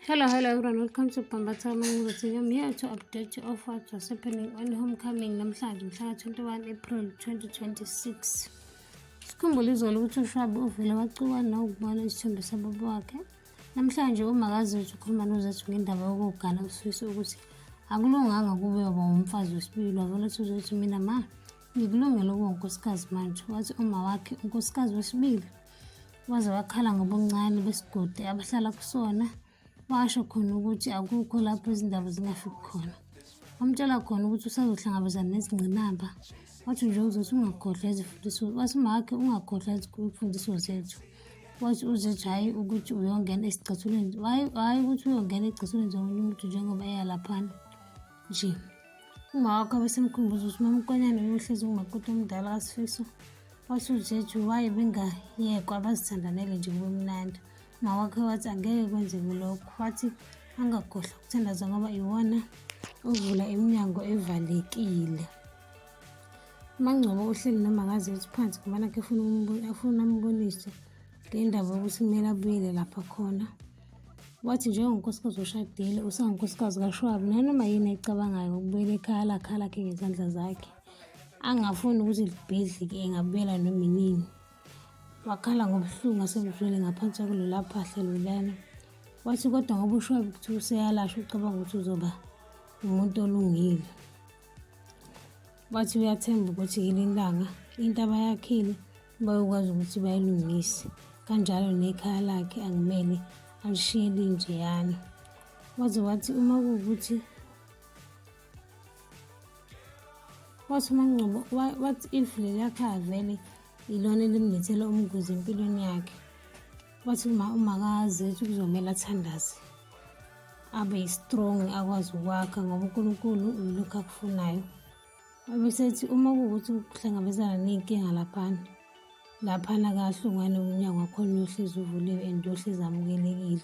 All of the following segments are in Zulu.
Hello everyone, welcome to Pambatha Manguruthi. I'm here to update you of what was happening on homecoming namhlanje mhla 21 April 2026. Sikhumbule izolo ukuthi uShwabi uvele wacukwana nokubona isithombe sababa wakhe. Namhlanje umakazi wethu ukhuluma nozethu ngendaba yokugana usifisa ukuthi akulunganga kube yoba umfazi wesibili. Wavele uthi uthi mina ma ngikulungele ukuba unkosikazi manje. Wathi uma wakhe unkosikazi wesibili waze wakhala ngobuncane besigodi abahlala kusona. Washo khona ukuthi akukho lapho izindaba zingafiki khona. Wamtshela khona ukuthi usazohlangabezana nezingqinamba. Wathi nje uzothi ungakhohlwa izimfundiso. Wathi makhe ungakhohlwa izimfundiso zethu. Wathi uzethu hayi ukuthi uyongena esicathulweni. Hayi ukuthi uyongena ecathulweni zomunye umuntu njengoba eya laphana nje. Uma wakhe abesemkhumbuza ukuthi mamkonyane uyohlezi ngumakoti omdala kaSifiso. Wathi uzethu waye bengayekwa abazithandanele nje kube mnandi. Mawakhe wathi angeke kwenzeke lokho. Wathi angakhohlwa ukuthandaza ngoba iwona uvula iminyango evalekile. UMaNgcobo uhleli nomakazi wethu phansi ngoba nakhe afuna ambonise ngendaba yokuthi kumele abuyele lapha khona. Wathi njengonkosikazi oshadile usangunkosikazi kaShwabi nanoma yini ayicabangayo ukubuyela ekhaya lakhe ngezandla zakhe. Angafuni ukuthi libhidli engabuyela noma inini. Wakhala ngobuhlungu asebuzwele ngaphansi kwalo lapha ahlelelana. Wathi kodwa ngoba uShwabi ukuthi useyalasha ucabanga ukuthi uzoba umuntu olungile. Wathi uyathemba ukuthi yililanga into abayakhile bayokwazi ukuthi bayilungise. Kanjalo nekhaya lakhe angimele alishiye linjeyana. Wathi uma kuwukuthi wathi uMaNgcobo wathi if leli khaya vele ilona elimlethela umngozi empilweni yakhe. Wathi umakazi wethu kuzomela athandaze abe strong akwazi ukwakha ngoba uNkulunkulu uyilokhu akufunayo. Wabesethi uma kuwukuthi ukuhlangabezana nenkinga laphana kahlungwane umnyango wakhona uyohlezi uvuliwe and uyohlezi amukelekile.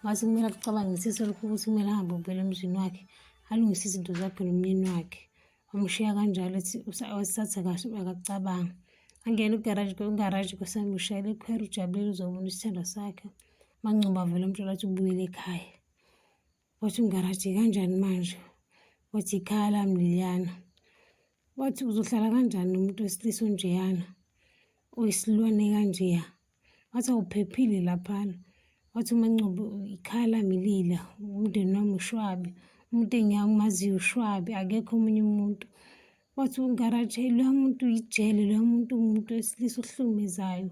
Wathi kumele akucabangisise lokhu ukuthi kumele ahambe ubele emzini wakhe alungise izinto zakhe nomyeni wakhe. Wamshiya kanjalo ethi wasatha kahle akacabangi. Angena ugaraji kwesami ushayela ikhwera ujabulile uzobona isithando sakhe. uMaNgcobo avele amtshela ukuthi ubuyele ekhaya. Wathi ungaraji kanjani manje? Wathi ikhaya lami liliyana. Wathi uzohlala kanjani nomuntu wesilisa onjeyana oyisilwane kanjeya? Wathi awuphephile laphana. Wathi uMaNgcobo ikhaya lami lila umndeni wami uShwabi umuntu engiyaziyo uShwabi akekho omunye umuntu. Wathi ungaraji lo muntu uyijele lo muntu umuntu wesilisa ohlukumezayo.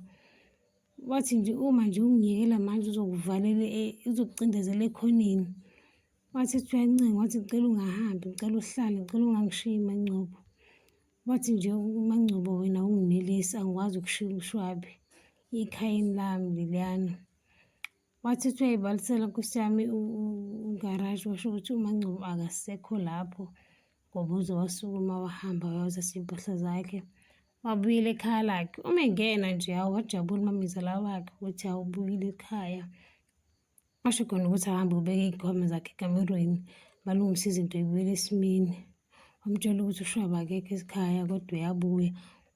Wathi nje uma nje ungiyekela manje uzokuvalela uzokucindezela ekhoneni. Wathi uyancenga wathi ngicela ungahambi ngicela uhlale ngicela ungangishiyi maNgcobo. Wathi nje uMaNgcobo wena unginelesi angikwazi ukushiya uShwabi ikhayeni lami liliyana. Wathi uyayibalisela Nkosi yami ugaraji washo ukuthi uMaNgcobo akasekho lapho ngoba uzowasukuma wahamba wayothatha impahla zakhe wabuyela ekhaya lakhe. Uma engena nje wajabula umamizala wakhe ukuthi awubuyile ekhaya. Washo khona ukuthi ahambe ubeke iy'khwama zakhe ekamerweni balungise izinto y'buyele esimeni. Wamtshela ukuthi uShwabi akekho ekhaya kodwa uyabuya.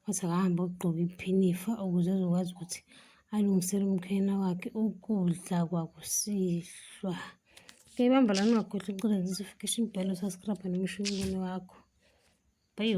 Wathi akahambe ogqoka iphinifa ukuze azokwazi ukuthi alungisele umkhwena wakhe ukudla kwakusihlwa. Bamba la ungakhohlwa ukucela notification bell, subscribe noma ushiye umbono wakho. Bye.